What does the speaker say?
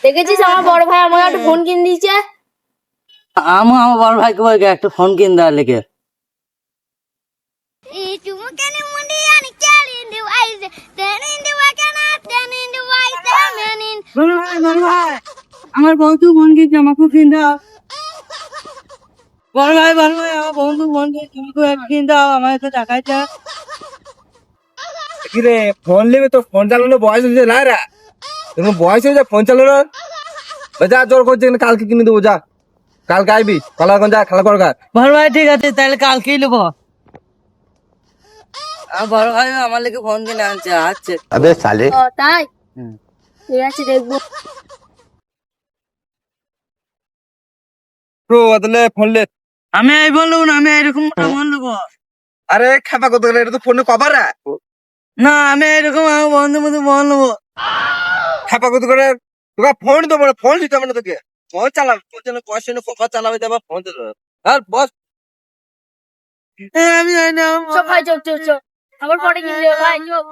দেখেছিস আমার বড় ভাই আমাকে একটা ফোন কিনে দিয়েছে। আমার বড় ভাইকে বলকে একটা ফোন কিনে দেওয়ার লেগে। আমার বন্ধু ফোন কিনছে, আমাকে কিনে দাও। বড় ভাই আমার বন্ধু ফোন কিনছে, আমাকে কিনে দাও, আমার একটু টাকাই চা। কিরে ফোন নেবে তো ফোন চালানো বয়স হয়েছে না রা? তুমি বয়স হয়ে যা ফোন চালানোর। যা জোর করছে কালকে কিনে দেবো, যা কালকে আইবি কলাগঞ্জ যা খেলা কর গা। বড় ভাই ঠিক আছে, তাহলে কালকেই নেবো। বড় ভাই আমার লেগে ফোন কিনে আনছে, আচ্ছা। अबे साले ও তাই, ঠিক আছে দেখবো। তো বদলে ফোন লে। আমি এই বলবো না, আমি এরকম ফোন নেবো আরে খেপা কত এটা তো ফোনে কভার রা। না, আমি এরকম আমার বন্ধু মতো ফোন নেবো। খেপা কত করে তোকে ফোন দেবো না, ফোন দিতে হবে না তোকে। ফোন চালাবে, ফোন চালাবে পয়সা নিয়ে ফোন চালাবে, দেবা ফোন দিতে হবে। আর বস আমি জানি না, চল ভাই চল চল চল, আবার পরে কিনে দেবো ভাই চল।